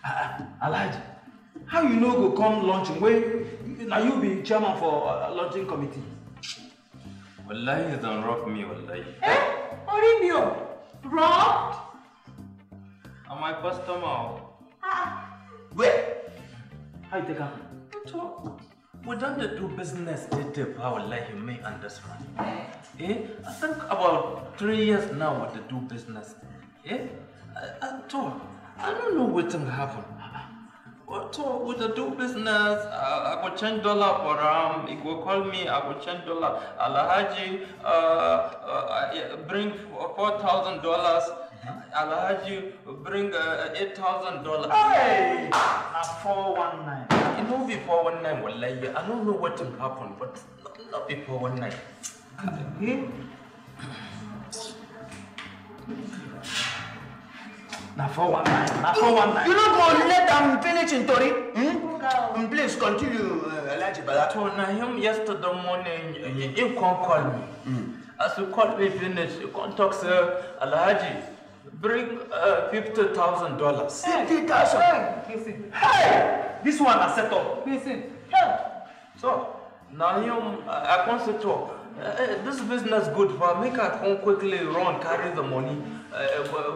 Alhaji, how you know go come launching? Where now you be chairman for launching committee? Wallahi, you don't rob me, wallahi. Orimio, robbed? I'm my customer. Where? How you take happen? We don't do business detail, wallahi, you may understand. I think about 3 years now with the do business. I don't know what will happen. With the do business, I go change dollar for he go call me, I go change dollar. Alhaji, bring $4,000. Alhaji, bring $8,000. Hey! Now 419. It no be 419, wallahi. I don't know what will happen, but not be 419. Now 419. Now 419. You not go let them finish in Tori? Please continue, Alhaji Bala. So now him yesterday morning, he can't call me. As you call me finish, you can't talk, sir. Alhaji, bring $50,000. Listen. Hey! This one I set up. Listen. So now him, I can't say talk. This business good for make I come quickly run carry the money.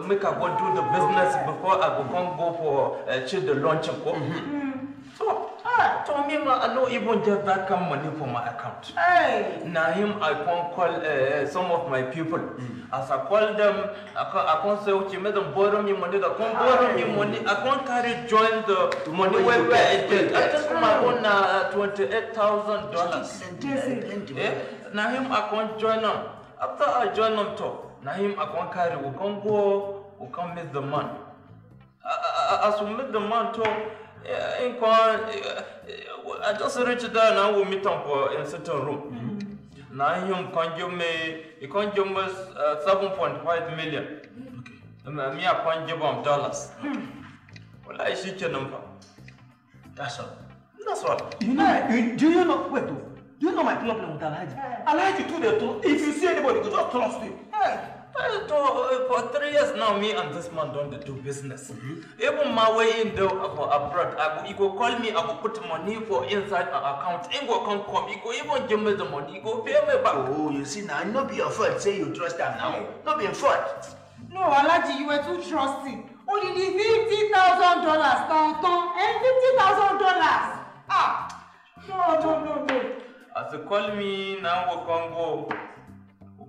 Make I go do the business before I go for check the lunch and go. So told me I don't even get that kind of money for my account. Hey. Now him I can't call some of my people. As I call them, I can't say okay, make them borrow me money. They can't borrow me money. I can't carry join the money where I did. I took my own $28,000. Now him I can't join them. After I join them talk, now him I can't carry. We can't go. We can't meet the man. As we meet the man talk. I just reached there now. We meet him in certain room. Now him can give me. He can give me 7.5 million. Okay. Me I can give him dollars. Well, I see your number. That's all. That's all. Do you know? Wait, do you know my problem with Alhaji? Alhaji to the truth. If you see anybody, you just trust him. For 3 years now, me and this man don't do business. Even my way in the abroad, he go call me, I go put money for inside my account. He go come, he go even give me the money, he go pay me back. Oh, you see now, not be your fault. Say you trust them now. Not be your fault. No, Alhaji, you were too trusting. Only the $50,000, and $50,000. No. As they call me, now we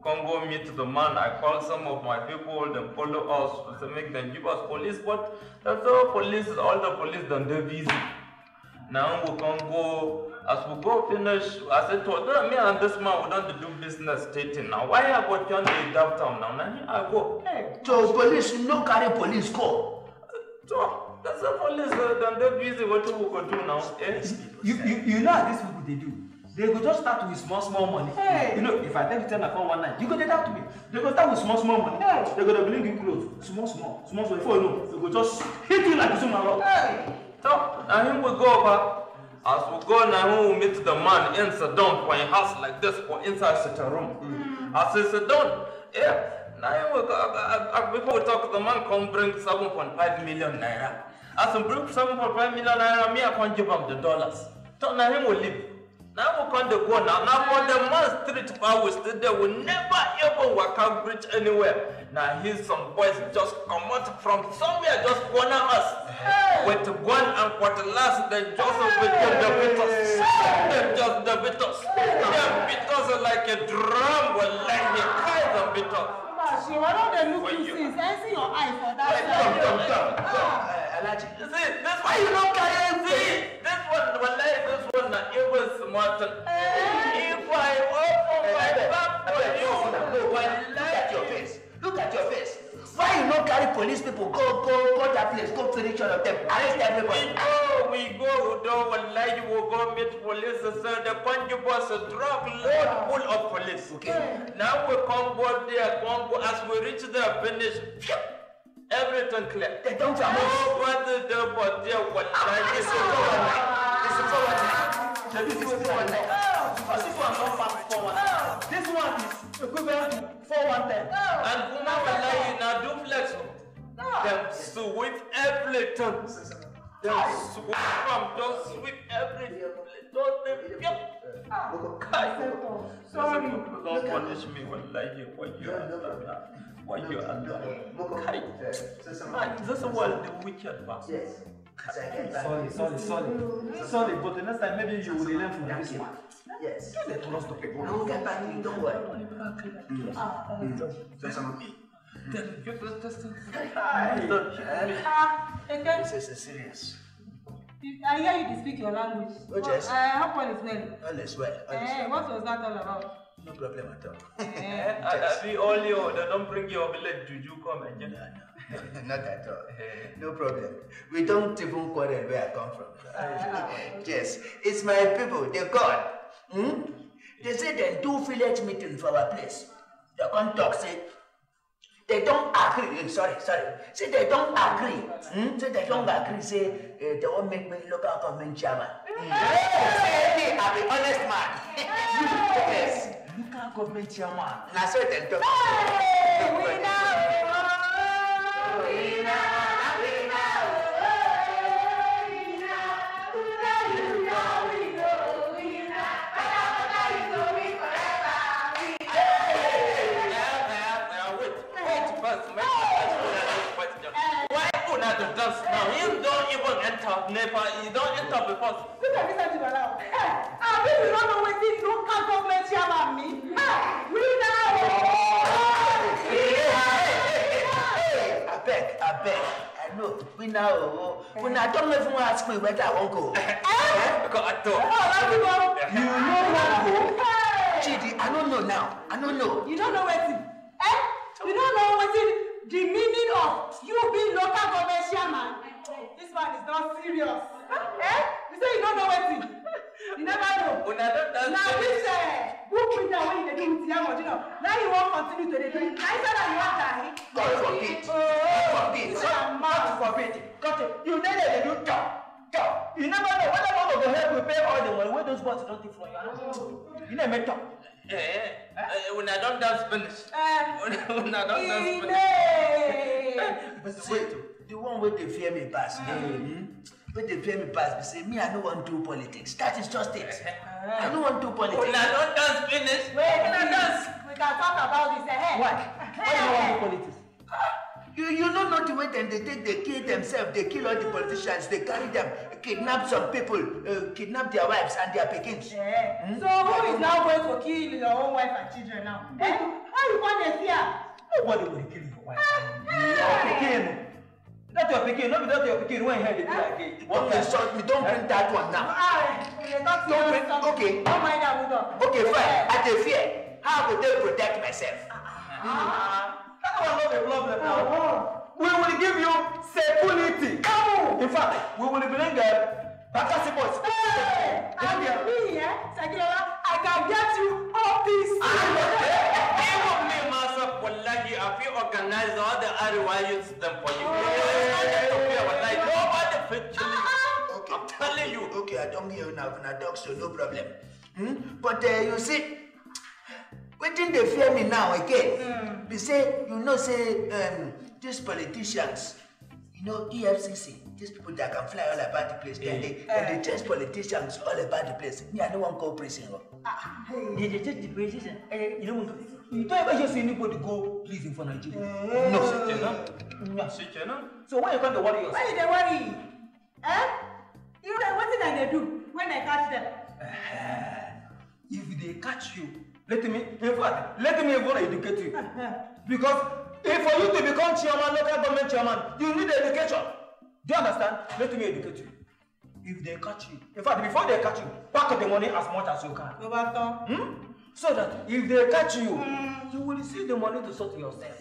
can go meet the man. I call some of my people, they follow us to make them give us police, but that's all police, all the police done they're busy. Now we can go, as we go finish, I said to them, me and this man we don't do business stating now. Why I go turn the downtown now? Now I go. Hey. So police, no carry police go. So that's the police done they're busy, what we go do now? You know how these people they do. They go just start with small money. Hey. You know, if I tell you 10 account one night, you go that to me. They go start with small money. Hey. They go to bring you clothes. Small. Before you know, they go just hit you like Zuma. Hey. So now him we go over. As we go now, we meet the man in Saddam for a house like this, for inside sitting room. As he sit down, now we go. Before we talk, the man come bring 7.5 million naira. As he bring 7.5 million naira, me I can't give him the dollars. So now him will leave. Now we can't go now. Now for the man street power still there, we never ever work out bridge anywhere. Now here's some boys just come out from somewhere, just corner us. With one and cutlass, they just beat the beaters. They just the beaters. They beat us like a drum, will like the kind of beaters. She why don't they look you since? I see your eyes for that. Alhaji. See, this why you don't carry this one, this one, it was smart. If I open my back for you, Look at your face. Why you not carry police people? Go that place. Go finish all of them. Arrest everybody. We go, we go meet police. So the country was a truck load full of police. Okay. Now we come go there, as we reach there, finish. Everything clear. They don't have nobody there but there. This one is equivalent to 410. And Kuma Wallahi na duplex. Them sweep everything. Just sweep every Sorry. Don't punish me why you this world the wicked bastard. Yes. Sorry, but the next time maybe you will learn from this one. Yes. Let us stop it. I will get back to you, don't worry. This is serious. I hear you to speak your language. Oh, yes. I hope all is well. All is well. What was that all about? No problem at all. I be all you, they don't bring your village juju come and get Not at all. No problem. We don't even quarrel where I come from. Yes, it's my people, they're gone. They say they do village meeting for our place. They can't talk, say they don't agree. Sorry. Say they don't agree. Say they don't agree. Say they won't make me local government chairman. Say I'm an honest man. Yes. Local government chairman. Now so they talk. We know. Now you don't even enter Nepal, you don't enter before. Look at this now. If you don't know what this local government chairman means, we know. I beg. I know. We now. When I don't even ask me whether I won't go. Because I thought. You know won't go? Chidi, I don't know now. I don't know. You don't know what it. You don't know what it. The meaning of you being local government chairman. This one is not serious. You say you don't know what it. You never know. Now this book with that when you do with Yamo, now you won't continue to do it. Now you said that you want dying. God forbid. God forbid. You know that they do talk. You never know whether one of the help will pay all the money where those boys don't take from your hand. You never talk. When I don't dance finish. When I don't dance finish. Wait, the one where they fear me pass. When they fear me pass, they say me I don't want to do politics. That is just it. I don't want to do politics. When I don't dance finish. Wait, we can talk about this. Why do you want to do politics? You don't know the way they kill themselves, they kill all the politicians, they carry them, kidnap some people, kidnap their wives and their pickings. So who is now going to kill your own wife and children now? How you want to fear? Nobody will kill your wife. Your picking. Not your picking, not without your picking. When you again. Don't insult me, don't bring that one now. Don't bring, okay. Don't mind that one. Okay, fine. At the fear, how would they protect myself? That was not a problem now. We will give you security. In fact, we will bring participants. And me, I can get you all this. Even me myself, wallahi, I feel organized all the other system for you. Nobody fit okay. I'm telling you. Okay, I don't hear you now, dog, so no problem. But you see, when they fear me now again, they say, say, these politicians, EFCC, these people that can fly all about the place, they chase politicians all about the place. Me, I don't want to go prison. They chase the politician. You don't ever hear anybody go prison for Nigeria. No. So why you can't worry yourself? Why they worry? You know what did they do when they catch them? If they catch you, let me even educate you. Because if for you to become chairman, local government chairman, you need education. Do you understand? Let me educate you. If they catch you, in fact, before they catch you, pack the money as much as you can. So that if they catch you, you will receive the money to sort yourself.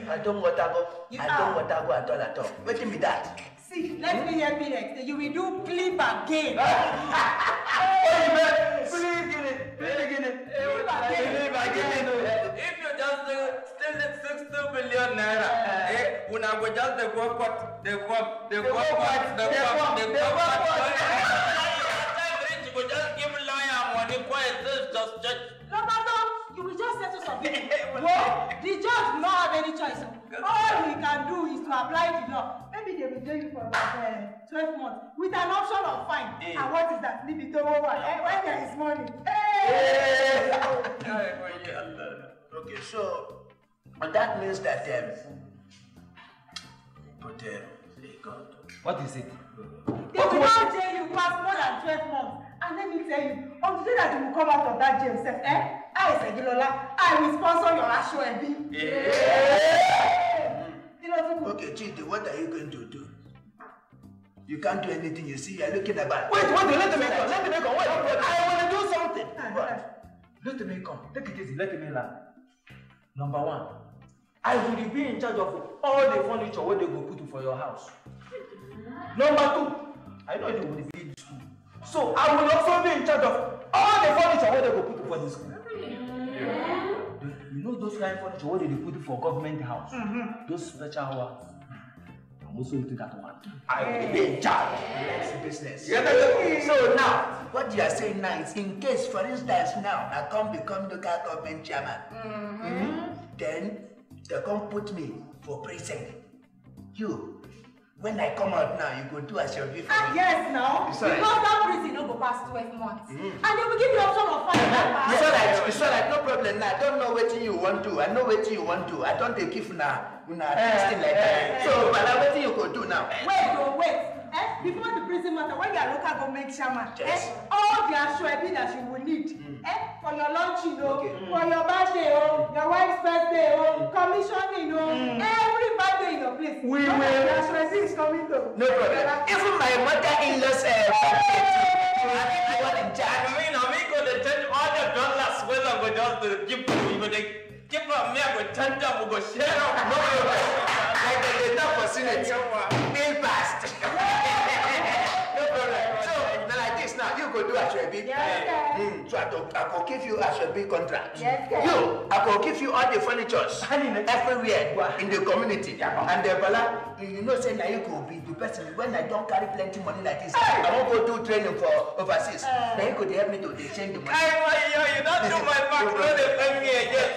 I don't want to go. I don't want to go at all. Wait me that. See, let me help you next. You will do clip again. If you just still 60 billion naira, when I go just the go just give lawyer money quiet, just judge. You will just settle some big Well, the judge does not have any choice. All we can do is to apply the law. Maybe they will jail you for about 12 months with an option of fine. And what is that? Leave it over. When there is money. Okay, so that means that what is it? They will not jail you past more than 12 months. And let me tell you, on the day that you will come out of that jail, say, I said, I will sponsor your Asho Ebi. Okay, Chidi, what are you going to do? You can't do anything. You see, you're looking about. Wait, let me come. Wait, I want to do something. What? Let me come. Take it easy. Let me learn. Number one, I will be in charge of all the furniture where they go put for your house. Number two, I know you will be in school. So I will also be in charge of all the furniture where they go put for the school. You know those kind of furniture where they put for government house? Those special ones. I'm also into that one. I will be in charge. That's business. So now, what you are saying now is, in case, for instance, now I come become local government chairman, then they come put me for precinct. You, when I come out now, you go do as your view for me. Yes, now. Because that prison no go past 12 months. And they will give you option of fine. It's alright, no problem now. I don't know what you want to. I know what you want to. I don't take it now. Thing like that. So, but what you go do now? Wait. Before the prison matter, when you are local government chairman, all the Asho Ebi that you will need, for your lunch, for your birthday, your wife's birthday, commissioning, every birthday in your place. We will. The Asho Ebi is coming though. No problem. Even my mother-in-law's I want in charge. I'm going to change all the dollars whether I'm going to give to you. Give me a 10 times, we go share out. No, like the top for Senate. Bill passed. No problem. So, like this now, you go do Asho Ebi. So I will give you Asho Ebi contract. You, I will give you all the furnitures everywhere in the community. And the Bala, you know, say now you could be the person. When I don't carry plenty money like this, I won't go do training for overseas. Then you could help me to change the money. You don't do my back, no, they pay me again.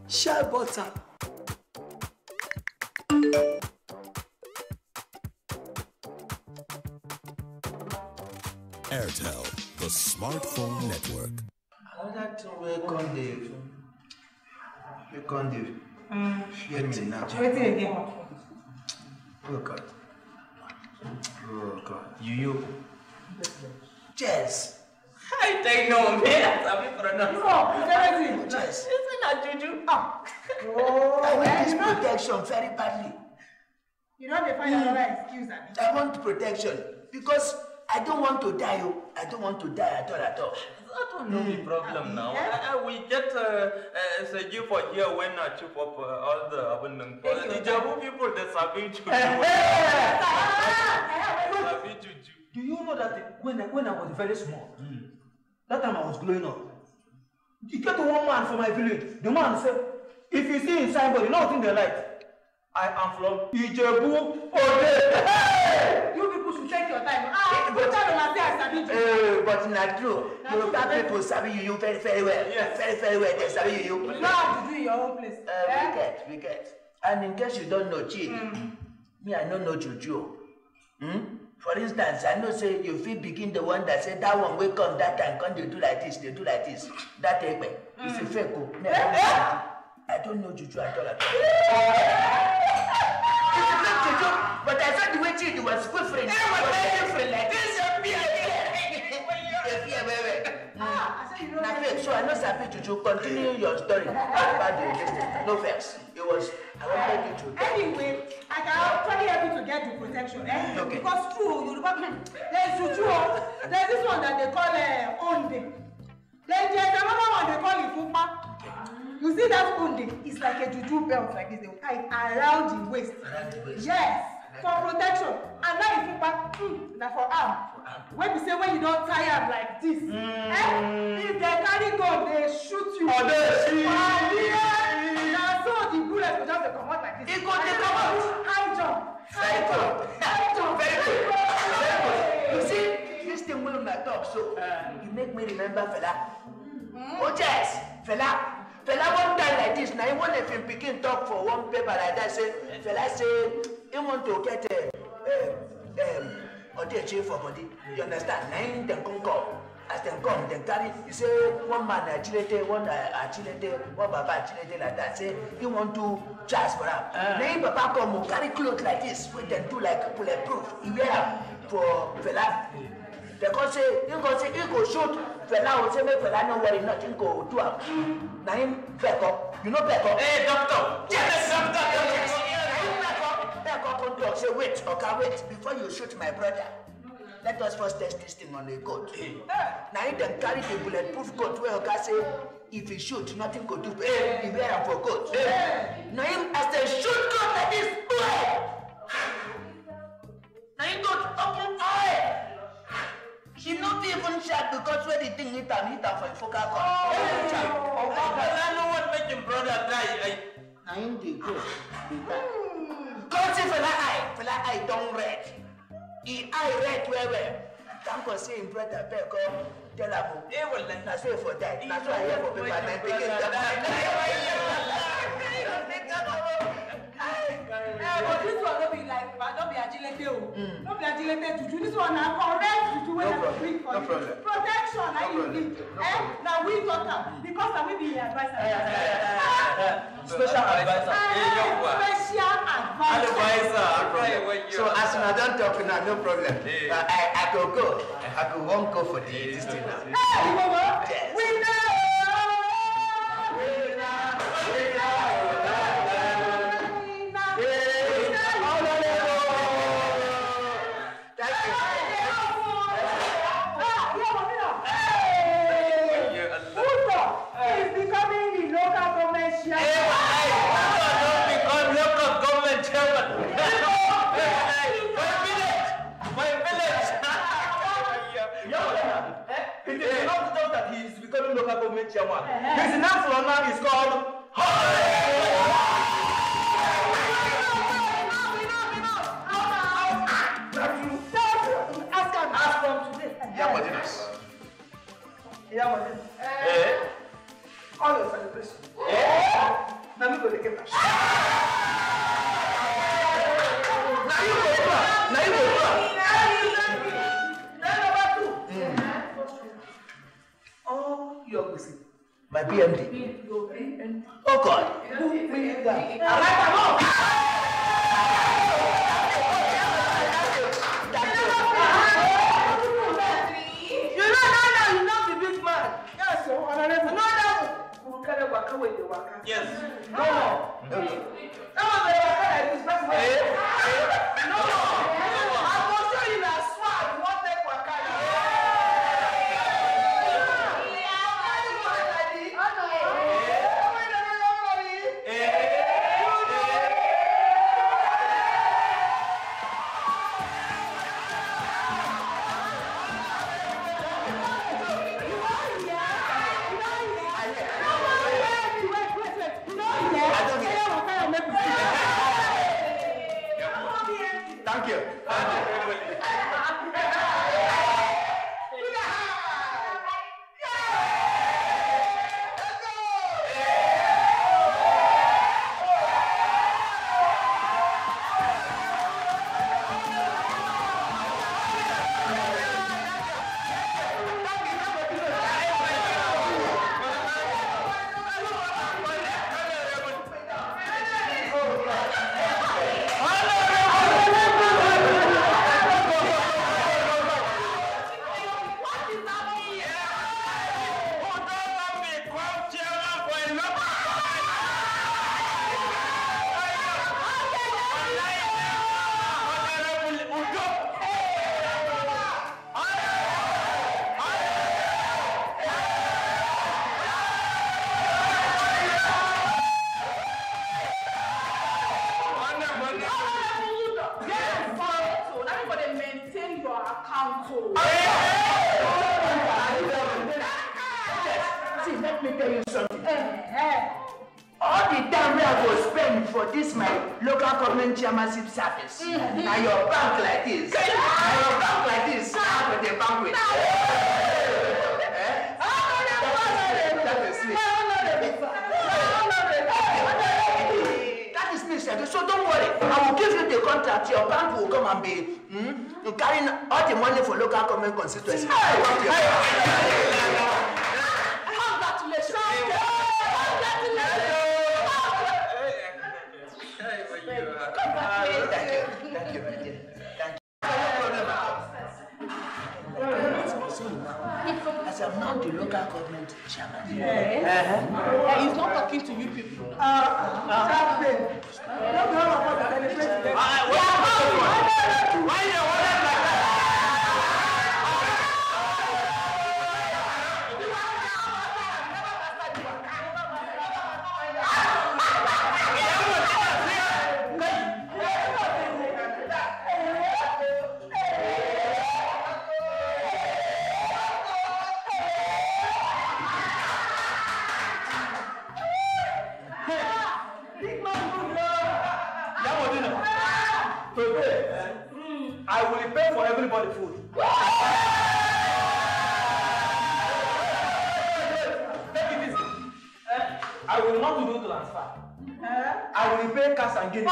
Share butter. Airtel, the smartphone network. Another thing we can't do. Hear me now. Waiting again. Oh God. You. Yes. I don't know, man. Yes. Isn't that juju? I need this protection very badly. You know they find another excuse. I want protection because I don't want to die. I don't want to die at all. That will not be problem now. We get a gift for here when I chop up all the abundant. The Jabu people, they sabi juju. Do you know that when I was very small, that time I was growing up, you get to one man from my village. The man said, if you see in signboard, you know what thing they like? I am from Ijebu Ode. You people should take your time. But not true. Local people sabi you very, very well. Yes. Very, very well. They sabi you. You know how to do in your own place. We get. And in case you don't know, Chidi, me, I don't know juju. For instance, I know say you feel begin the one that said that one will come that time, come they do like this. That egbe. It's a fake. I don't know juju at all. It's not juju, but I said the way Chidi was good for it. happy to continue your story about the distance. No vex. It was, I wanted you to. Anyway, I can actually help you to get the protection. Okay. Because true, there's juju. There's this one that they call Onde. Then there's another one they call Ifupa. You see that Onde? It's like a juju belt like this. They will tie it around the waist. Yes. For protection. And now Ifupa, that's for arm. When we say when you don't tie up like this, if they carry gun, they shoot you. Oh, they shoot. Now so the bullet will just come out like this. It got to come out. High jump. High jump. Very good. You see, this thing will not talk, so you make me remember Fela. Oh yes, Fela one time like this. Now even if him begin talk for one paper like that, say Fela say he want to get or they achieve for body. You understand? Nine them come. As them come, they carry. You say one man agility, one baba agility like that. Say you want to charge for him. Nine papa come carry clothes like this. We then do like bulletproof. You wear for Fela. They go say he go shoot Fela. Will say make Fela no worry, nothing go do him. Nine back up. You know back up. Hey doctor. Yes, doctor. Yes. Say wait, okay, wait, before you shoot my brother, let us first test this thing on the coat. Now he then carry the bulletproof coat where okay say if he shoot, nothing could do. He wear him for coat. Now him as they shoot coat like this, now he got open eye. He not even shot because when the thing hit him for a focal point. I know what make your brother die. Now him the go, because if Fela eye don't red. He eye red where. Thank God say him brother back up. Tell him. That's why for that. That's why I hear for people and begin but this one don't be like, don't be agility. Don't be agility to do this one. Now correct to do when I bring for you. Protection. I you need. Now we talk up because I will be the advisor. Special advisor. Special advisor. So as I don't talk now, no problem. I could go. I could won't go for this thing now. Hey, we know. Local government chairman. His national now is called ask from today. All your celebration. Now we go to get my PMD. Oh God. Yes. Thank you. your account. See, let me tell you something. All the time we are going to spend for this my local government chairmanship service. Now your bank like this. Now your bank like this. How with the bank with? That is me. That is me, sir. So don't worry. I will give you the contract. Your bank will come and be carrying all the money for local government constituency. Thank you, my dear. Thank you. As I'm now the local government chairman. He's not talking to you people. Why I will pay for everybody food. Take it easy. I will not do transfer. I will pay cash and get it.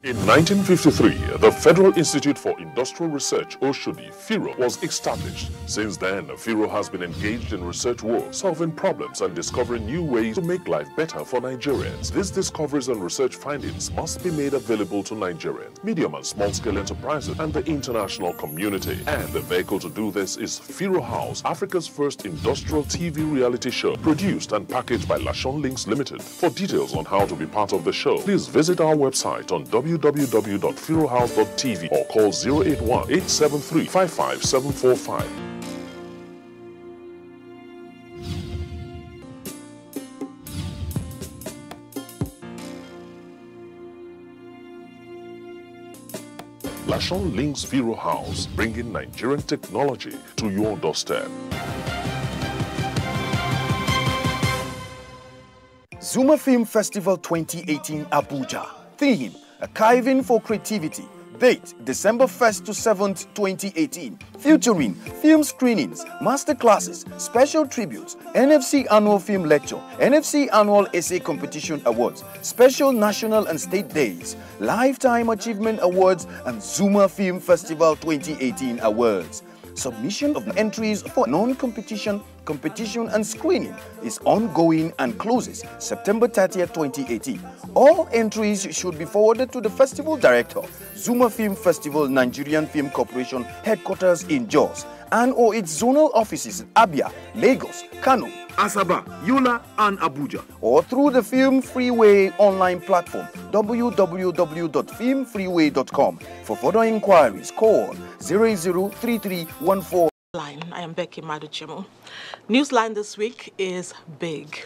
In 1953, the Federal Institute for Industrial Research, Oshodi, FIRO, was established. Since then, FIRO has been engaged in research work, solving problems and discovering new ways to make life better for Nigerians. These discoveries and research findings must be made available to Nigerians, medium and small-scale enterprises, and the international community. And the vehicle to do this is FIRO House, Africa's first industrial TV reality show, produced and packaged by Lashon Links Limited. For details on how to be part of the show, please visit our website on www.firohouse.tv or call 081-873-55745. Lashon Links FIRO House, bringing Nigerian technology to your doorstep. Zuma Film Festival 2018 Abuja. Theme: Archiving for Creativity. Date: December 1st to 7th, 2018. Featuring film screenings, masterclasses, special tributes, NFC Annual Film Lecture, NFC Annual Essay Competition Awards, special national and state days, Lifetime Achievement Awards, and Zuma Film Festival 2018 Awards. Submission of entries for non-competition, competition and screening is ongoing and closes September 30th, 2018. All entries should be forwarded to the festival director, Zuma Film Festival Nigerian Film Corporation, headquarters in Jos, and or its zonal offices in Abia, Lagos, Kano, Asaba, Yola, and Abuja, or through the Film Freeway online platform, www.filmfreeway.com. For further inquiries, call 003314. I am Becky Maduchimo. Newsline this week is big.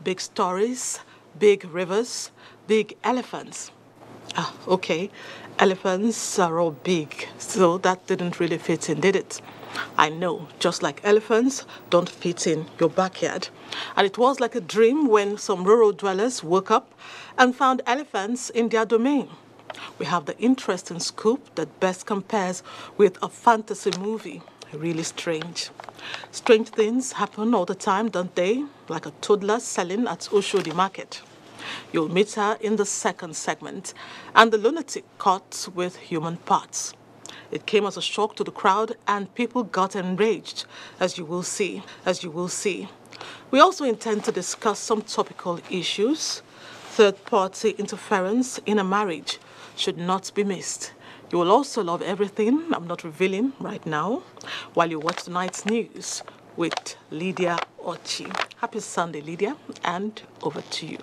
Big stories, big rivers, big elephants. Okay, elephants are all big, so that didn't really fit in, did it? I know, just like elephants don't fit in your backyard. And it was like a dream when some rural dwellers woke up and found elephants in their domain. We have the interesting scoop that best compares with a fantasy movie. Really strange. Strange things happen all the time, don't they? Like a toddler selling at Oshodi Market. You'll meet her in the second segment. And the lunatic caught with human parts. It came as a shock to the crowd and people got enraged, as you will see. We also intend to discuss some topical issues. Third-party interference in a marriage should not be missed. You will also love everything I'm not revealing right now while you watch tonight's news with Lydia Ochi. Happy Sunday, Lydia, and over to you.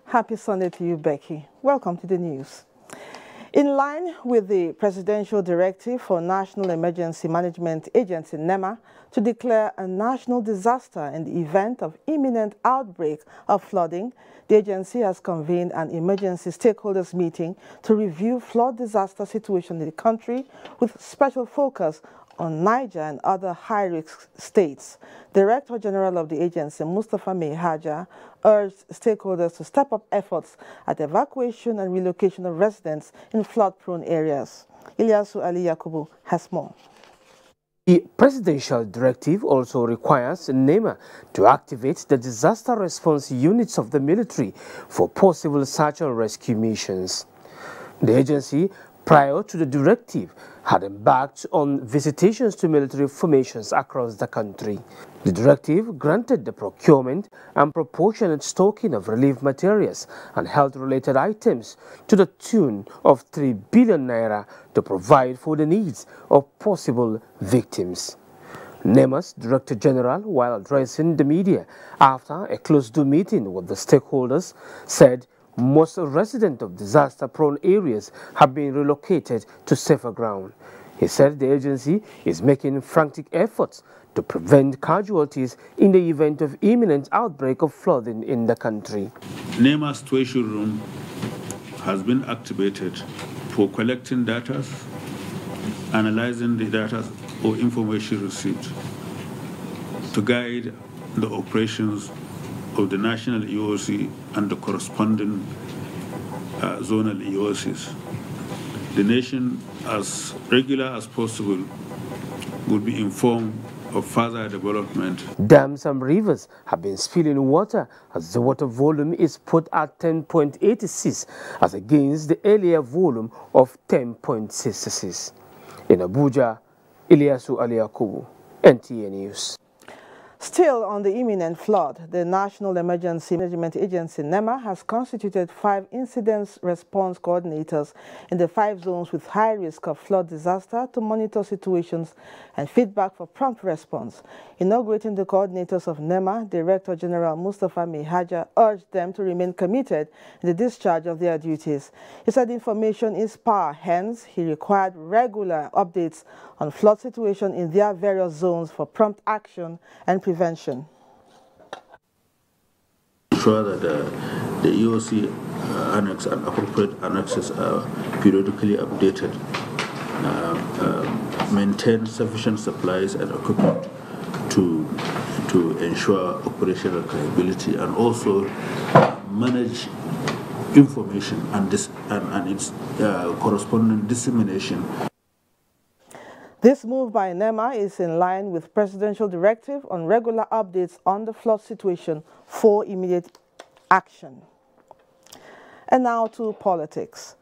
Happy Sunday to you, Becky. Welcome to the news. In line with the Presidential Directive for National Emergency Management Agency, NEMA, to declare a national disaster in the event of imminent outbreak of flooding, the agency has convened an emergency stakeholders meeting to review flood disaster situation in the country with special focus on Niger and other high-risk states. Director General of the agency, Mustafa Mehaja, urged stakeholders to step up efforts at evacuation and relocation of residents in flood-prone areas. Ilyasu Ali Yakubu has more. The presidential directive also requires NEMA to activate the disaster response units of the military for possible search and rescue missions. The agency, prior to the directive, had embarked on visitations to military formations across the country. The directive granted the procurement and proportionate stocking of relief materials and health-related items to the tune of 3 billion naira to provide for the needs of possible victims. NEMA's Director General, while addressing the media after a closed-door meeting with the stakeholders, said most residents of disaster-prone areas have been relocated to safer ground. He said the agency is making frantic efforts to prevent casualties in the event of imminent outbreak of flooding in the country. NEMA situation room has been activated for collecting data, analyzing the data or information received to guide the operations of the national EOC and the corresponding zonal EOCs. The nation, as regular as possible, will be informed of further development. Dams and rivers have been spilling water as the water volume is put at 10.86 as against the earlier volume of 10.66. In Abuja, Ilyasu Aliakubu, NTA News. Still on the imminent flood, the National Emergency Management Agency, NEMA, has constituted 5 incident response coordinators in the 5 zones with high risk of flood disaster to monitor situations and feedback for prompt response. Inaugurating the coordinators of NEMA, Director General Mustafa Mihaja urged them to remain committed in the discharge of their duties. He said information is power, hence he required regular updates on flood situation in their various zones for prompt action and prevention. Ensure that the EOC annex and appropriate annexes are periodically updated, maintain sufficient supplies and equipment to ensure operational capability, and also manage information and its corresponding dissemination. This move by NEMA is in line with Presidential Directive on regular updates on the flood situation for immediate action. And now to politics.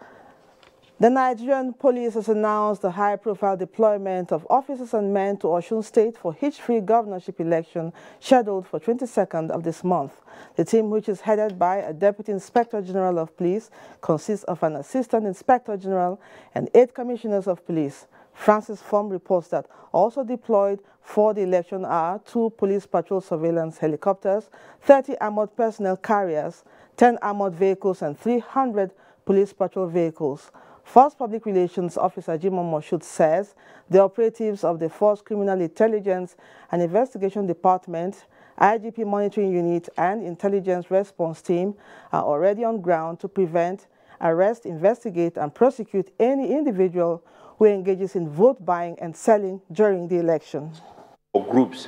The Nigerian police has announced the high-profile deployment of officers and men to Osun State for hitch-free governorship election scheduled for 22nd of this month. The team, which is headed by a Deputy Inspector General of Police, consists of an Assistant Inspector General and 8 Commissioners of Police. Francis Form reports that also deployed for the election are 2 police patrol surveillance helicopters, 30 armored personnel carriers, 10 armored vehicles, and 300 police patrol vehicles. First Public Relations Officer Imo State says the operatives of the Force Criminal Intelligence and Investigation Department, IGP Monitoring Unit, and Intelligence Response Team are already on ground to prevent, arrest, investigate, and prosecute any individual who engages in vote buying and selling during the election. Groups,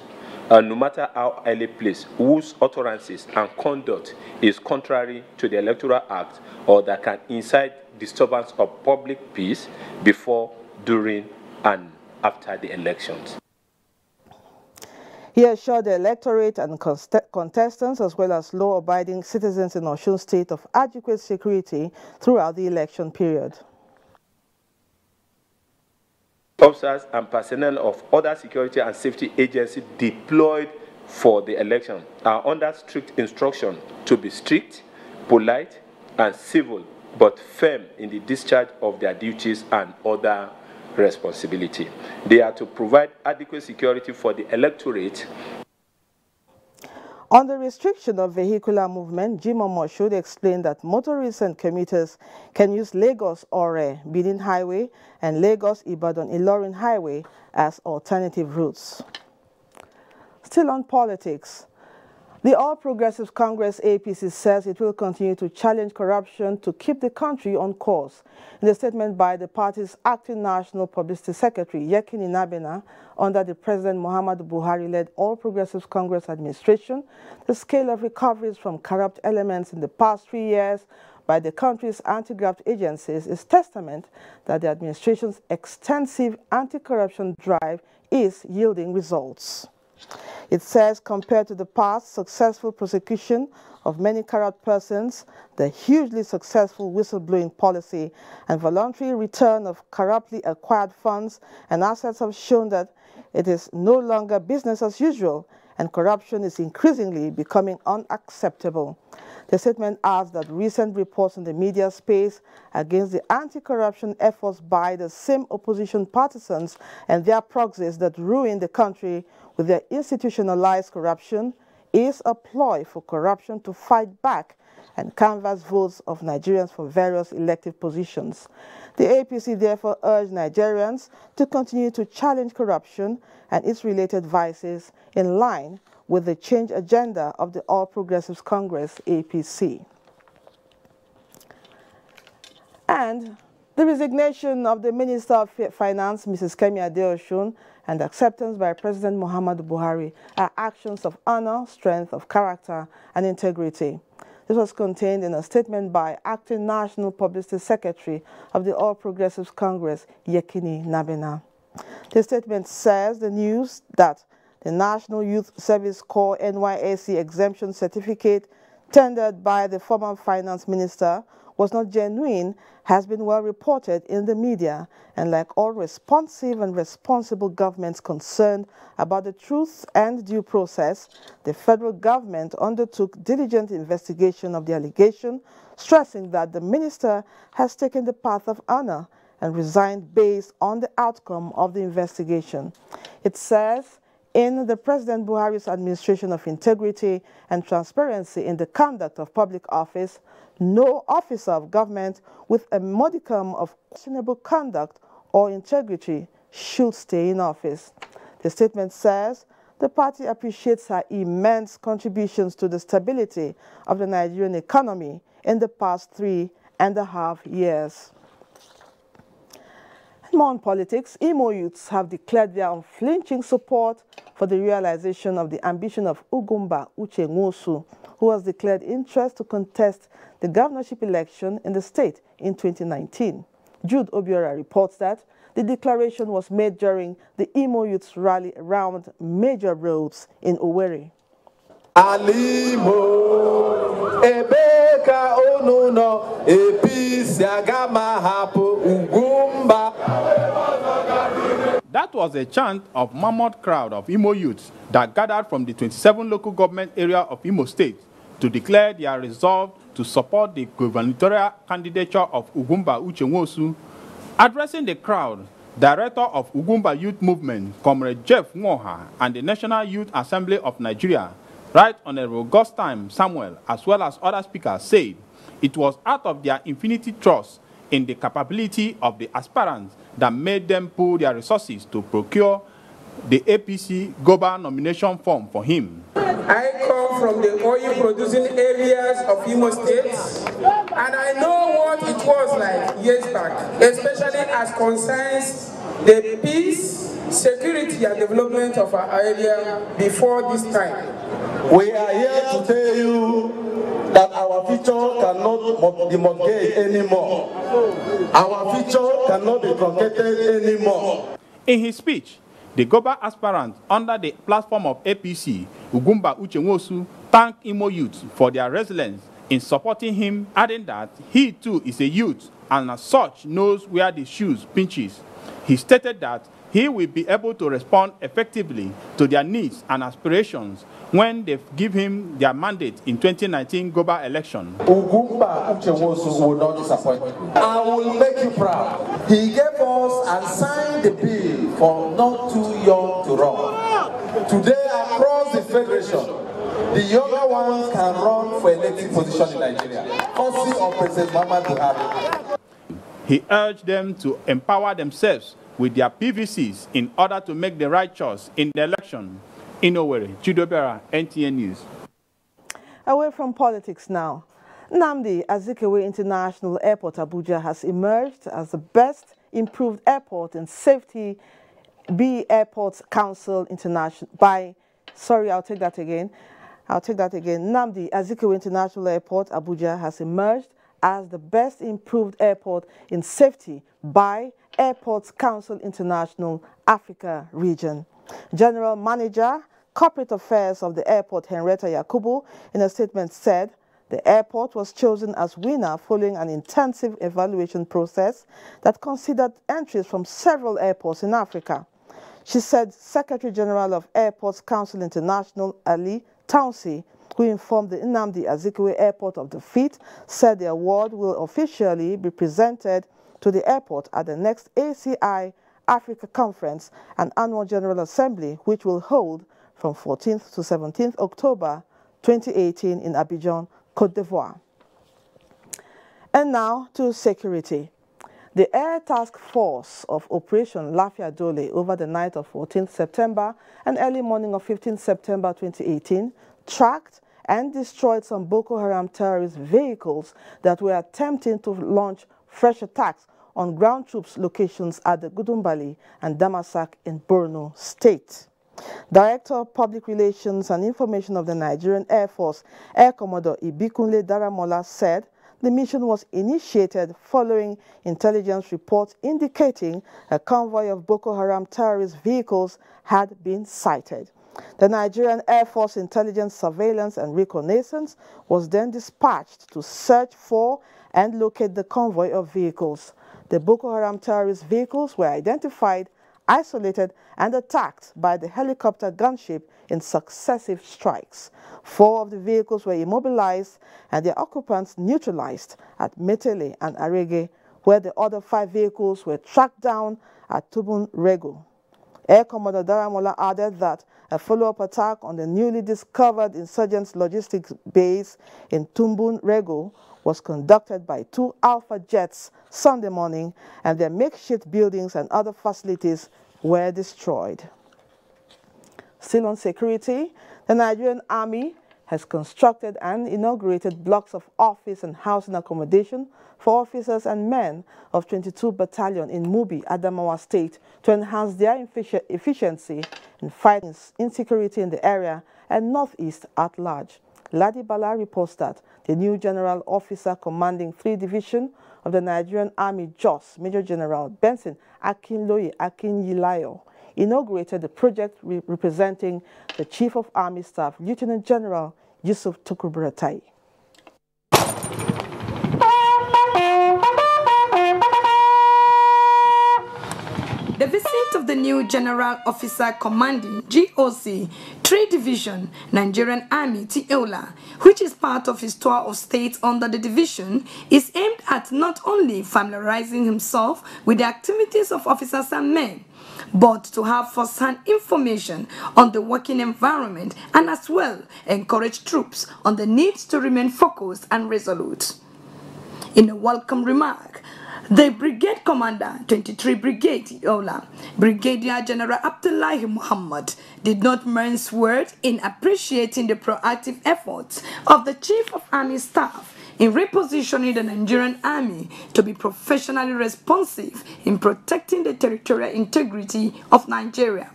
no matter how highly placed, whose utterances and conduct is contrary to the Electoral Act or that can incite disturbance of public peace before, during, and after the elections. He assured the electorate and contestants, as well as law-abiding citizens in Osun State, of adequate security throughout the election period. Officers and personnel of other security and safety agencies deployed for the election are under strict instruction to be strict, polite, and civil, but firm in the discharge of their duties and other responsibility. They are to provide adequate security for the electorate. On the restriction of vehicular movement, Imo State explained that motorists and commuters can use Lagos-Ore Benin Highway and Lagos-Ibadan-Ilorin Highway as alternative routes. Still on politics, the All Progressives Congress APC says it will continue to challenge corruption to keep the country on course. In a statement by the party's acting National Publicity Secretary, Yekini Nabena, under the President Muhammadu Buhari-led All Progressives Congress administration, the scale of recoveries from corrupt elements in the past 3 years by the country's anti-graft agencies is testament that the administration's extensive anti-corruption drive is yielding results. It says, compared to the past successful prosecution of many corrupt persons, the hugely successful whistleblowing policy and voluntary return of corruptly acquired funds and assets have shown that it is no longer business as usual, and corruption is increasingly becoming unacceptable. The statement adds that recent reports in the media space against the anti-corruption efforts by the same opposition partisans and their proxies that ruin the country with their institutionalized corruption is a ploy for corruption to fight back and canvass votes of Nigerians for various elective positions. The APC therefore urged Nigerians to continue to challenge corruption and its related vices in line with the change agenda of the All Progressives Congress, APC. And the resignation of the Minister of Finance, Mrs. Kemi Adeosun, and acceptance by President Muhammadu Buhari are actions of honor, strength of character, and integrity. This was contained in a statement by Acting National Publicity Secretary of the All Progressives Congress, Yekini Nabena. The statement says the news that The National Youth Service Corps NYSC exemption certificate tendered by the former finance minister was not genuine has been well reported in the media, and like all responsive and responsible governments concerned about the truth and due process, the federal government undertook diligent investigation of the allegation, stressing that the minister has taken the path of honor and resigned based on the outcome of the investigation. It says, in the President Buhari's administration of integrity and transparency in the conduct of public office, no officer of government with a modicum of questionable conduct or integrity should stay in office. The statement says the party appreciates her immense contributions to the stability of the Nigerian economy in the past 3.5 years. More on politics, Imo youths have declared their unflinching support for the realization of the ambition of Ugumba Uche Nwosu, who has declared interest to contest the governorship election in the state in 2019. Jude Obiora reports that the declaration was made during the Imo youths rally around major roads in Owerri. Alimo ebeka onuno episi agama hapo Ugumba. That was a chant of mammoth crowd of Imo youths that gathered from the 27 local government area of Imo State to declare their resolve to support the gubernatorial candidature of Ugumba Uche Nwosu. Addressing the crowd, Director of Ugumba Youth Movement, Comrade Jeff Nwoha, and the National Youth Assembly of Nigeria, Right Honorable Augustine Samuel, as well as other speakers, said it was out of their infinity trust in the capability of the aspirants that made them pool their resources to procure the APC Goba nomination form for him. I come from the oil-producing areas of Imo State, and I know what it was like years back, especially as concerns the peace, security, and development of our area before this time. We are here to tell you that our future cannot be mortgaged anymore. Our future cannot be truncated anymore. In his speech, the Goba aspirant under the platform of APC, Ugumba Uche Nwosu, thanked Imo youth for their resilience in supporting him, adding that he too is a youth and as such knows where the shoes pinches. He stated that he will be able to respond effectively to their needs and aspirations when they give him their mandate in 2019 Goba election. Ugumba Uche Nwosu will not disappoint you. I will make you proud. He gave us and signed the bill for not too young to run. Today across the federation, the younger ones can run for elected position in Nigeria. Courtesy of President Muhammadu Buhari. He urged them to empower themselves with their PVCs in order to make the right choice in the election. In Owerri, Chidobera, NTA News. Away from politics now, Nnamdi Azikiwe International Airport, Abuja, has emerged as the best improved airport in safety Airports Council International Nnamdi Azikiwe International Airport, Abuja, has emerged as the best improved airport in safety by Airports Council International Africa region. General Manager, Corporate Affairs of the airport, Henrietta Yakubu, in a statement said the airport was chosen as winner following an intensive evaluation process that considered entries from several airports in Africa. She said Secretary General of Airports Council International, Ali Townsend, who informed the Nnamdi Azikiwe Airport of the feat, said the award will officially be presented to the airport at the next ACI Africa Conference and Annual General Assembly, which will hold from 14th to 17th October 2018 in Abidjan, Côte d'Ivoire. And now to security. The Air Task Force of Operation Lafia Dole over the night of 14th September and early morning of 15th September 2018 tracked and destroyed some Boko Haram terrorist vehicles that were attempting to launch fresh attacks on ground troops locations at the Gudumbali and Damasak in Borno State. Director of Public Relations and Information of the Nigerian Air Force, Air Commodore Ibikunle Daramola, said the mission was initiated following intelligence reports indicating a convoy of Boko Haram terrorist vehicles had been sighted. The Nigerian Air Force Intelligence Surveillance and Reconnaissance was then dispatched to search for and locate the convoy of vehicles. The Boko Haram terrorist vehicles were identified, isolated, and attacked by the helicopter gunship in successive strikes. 4 of the vehicles were immobilized and their occupants neutralized at Metele and Arege, where the other 5 vehicles were tracked down at Tubun Rego. Air Commodore Daramola added that a follow-up attack on the newly discovered insurgents' logistics base in Tumbun Rego was conducted by 2 Alpha jets Sunday morning, and their makeshift buildings and other facilities were destroyed. Still on security, the Nigerian Army has constructed and inaugurated blocks of office and housing accommodation for officers and men of 22 Battalion in Mubi, Adamawa State, to enhance their efficiency in fighting insecurity in the area and Northeast at large. Ladi Bala reports that the new General Officer commanding 3 Division of the Nigerian Army, Jos, Major General Benson Akinloye Akinyilayo, inaugurated the project representing the Chief of Army Staff, Lieutenant General Yusuf Tukur-Buratai. The visit of the new General Officer Commanding GOC 3 Division Nigerian Army Tiola, which is part of his tour of state under the division, is aimed at not only familiarizing himself with the activities of officers and men, but to have first-hand information on the working environment and as well encourage troops on the need to remain focused and resolute. In a welcome remark, the Brigade Commander, 23 Brigade Yola, Brigadier General Abdullahi Muhammad, did not mince words in appreciating the proactive efforts of the Chief of Army Staff in repositioning the Nigerian Army to be professionally responsive in protecting the territorial integrity of Nigeria.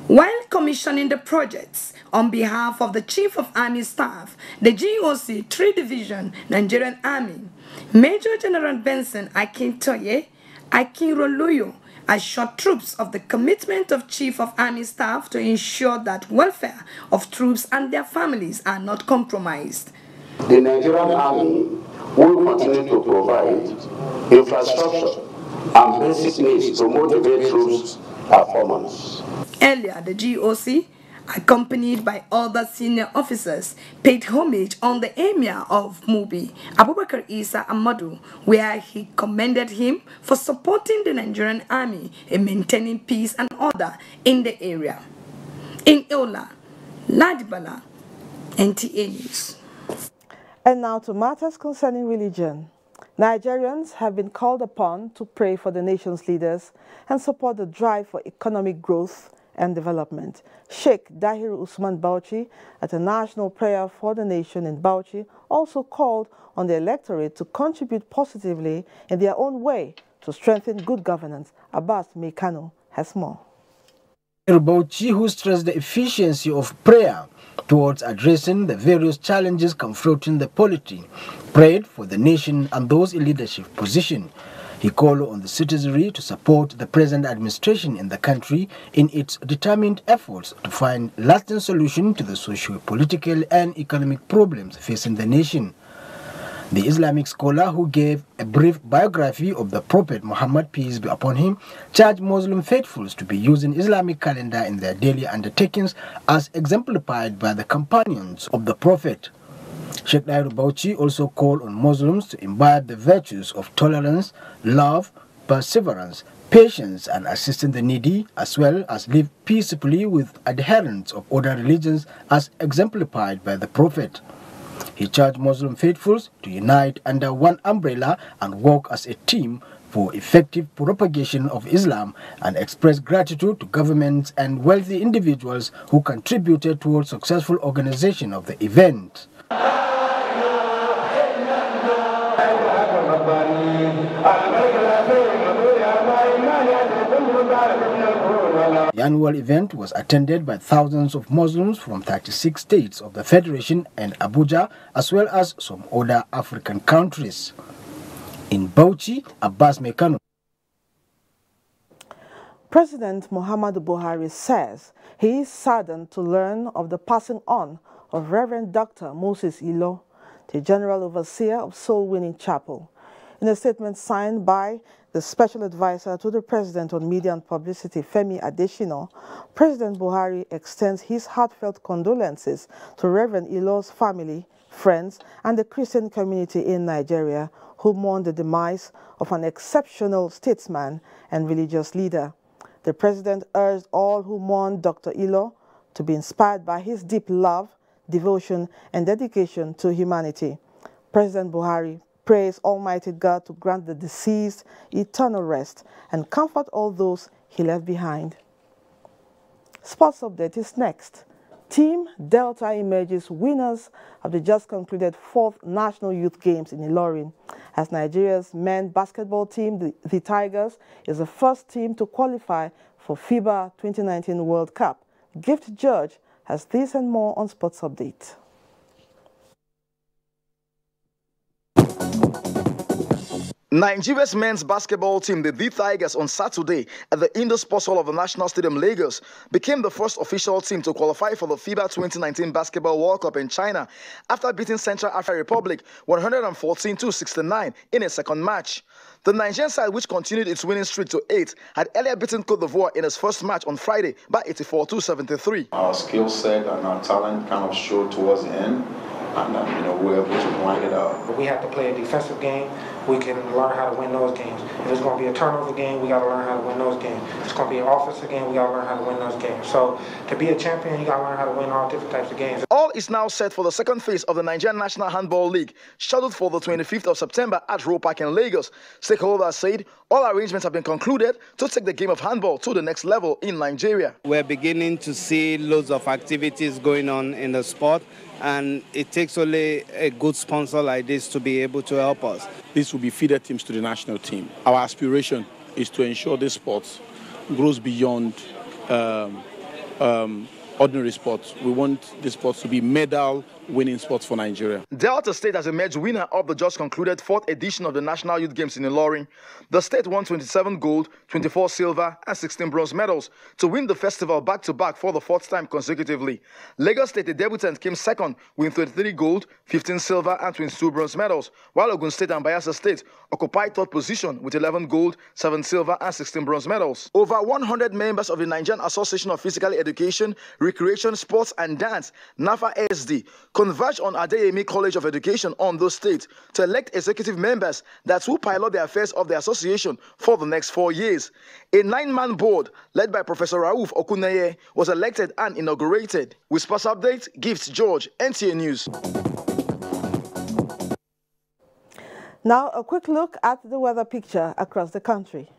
While commissioning the projects on behalf of the Chief of Army Staff, the GOC 3 Division Nigerian Army, Major General Benson Akintoye Akinroluyo assured troops of the commitment of Chief of Army Staff to ensure that welfare of troops and their families are not compromised. The Nigerian Army will continue to provide infrastructure and basic needs to motivate troops' performance. Earlier, the GOC, accompanied by other senior officers, paid homage on the Emir of Mubi, Abubakar Isa Amadu, where he commended him for supporting the Nigerian Army in maintaining peace and order in the area. In Eola, Ladibala, NTA News. And now to matters concerning religion. Nigerians have been called upon to pray for the nation's leaders and support the drive for economic growth and development. Sheikh Dahir Usman Bauchi, at a national prayer for the nation in Bauchi, also called on the electorate to contribute positively in their own way to strengthen good governance. Abbas Mekano has more. Bauchi, who stressed the efficiency of prayer towards addressing the various challenges confronting the polity, prayed for the nation and those in leadership position. He called on the citizenry to support the present administration in the country in its determined efforts to find lasting solutions to the socio-political and economic problems facing the nation. The Islamic scholar, who gave a brief biography of the Prophet Muhammad, peace be upon him, charged Muslim faithfuls to be using Islamic calendar in their daily undertakings as exemplified by the companions of the Prophet. Sheikh Dahir Bauchi also called on Muslims to imbibe the virtues of tolerance, love, perseverance, patience, and assisting the needy, as well as live peaceably with adherents of other religions as exemplified by the Prophet. He charged Muslim faithfuls to unite under one umbrella and work as a team for effective propagation of Islam, and expressed gratitude to governments and wealthy individuals who contributed towards successful organization of the event. The annual event was attended by thousands of Muslims from 36 states of the Federation and Abuja, as well as some other African countries. In Bauchi, Abbas Mekano. President Muhammadu Buhari says he is saddened to learn of the passing on of Reverend Dr. Moses Ilo, the General Overseer of Soul Winning Chapel. In a statement signed by the Special Advisor to the President on Media and Publicity, Femi Adesina, President Buhari extends his heartfelt condolences to Reverend Ilo's family, friends, and the Christian community in Nigeria who mourn the demise of an exceptional statesman and religious leader. The President urged all who mourn Dr. Ilo to be inspired by his deep love, devotion, and dedication to humanity. President Buhari prays Almighty God to grant the deceased eternal rest and comfort all those he left behind. Sports Update is next. Team Delta emerges winners of the just concluded 4th National Youth Games in Ilorin, as Nigeria's men's basketball team, the Tigers, is the first team to qualify for FIBA 2019 World Cup. Gift George has this and more on Sports Update. Nigeria's men's basketball team, the Tigers, on Saturday at the Indoor Sports Hall of the National Stadium, Lagos, became the first official team to qualify for the FIBA 2019 Basketball World Cup in China after beating Central African Republic 114-69 in a second match. The Nigerian side, which continued its winning streak to 8, had earlier beaten Côte d'Ivoire in its first match on Friday by 84-73. Our skill set and our talent kind of showed towards the end, and we were able to wind it up. We have to play a defensive game. We can learn how to win those games. If it's going to be a turnover game, we got to learn how to win those games. If it's going to be an offensive game, we got to learn how to win those games. So to be a champion, you got to learn how to win all different types of games. All is now set for the second phase of the Nigerian National Handball League, scheduled for the 25th of September at Roe Park in Lagos. Stakeholders said all arrangements have been concluded to take the game of handball to the next level in Nigeria. We're beginning to see loads of activities going on in the sport, and it takes only a good sponsor like this to be able to help us. This will be feeder teams to the national team. Our aspiration is to ensure this sport grows beyond ordinary sports. We want this sports to be medal-winning sports for Nigeria. Delta State has emerged winner of the just concluded 4th edition of the National Youth Games in Ilorin. The state won 27 gold, 24 silver, and 16 bronze medals to win the festival back-to-back for the 4th time consecutively. Lagos State, the debutant, came second with 33 gold, 15 silver, and 22 bronze medals, while Osun State and Bayelsa State occupied 3rd position with 11 gold, 7 silver, and 16 bronze medals. Over 100 members of the Nigerian Association of Physical Education, Recreation, Sports and Dance, NAFA SD, converged on Adeyemi College of Education on those states to elect executive members that will pilot the affairs of the association for the next 4 years. A 9-man board led by Professor Rauf Okuneye was elected and inaugurated. With Sports Update, Gift George, NTA News. Now a quick look at the weather picture across the country.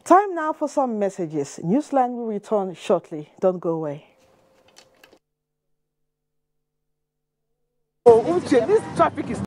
Time now for some messages. Newsline will return shortly. Don't go away. Oh, Uche, this traffic is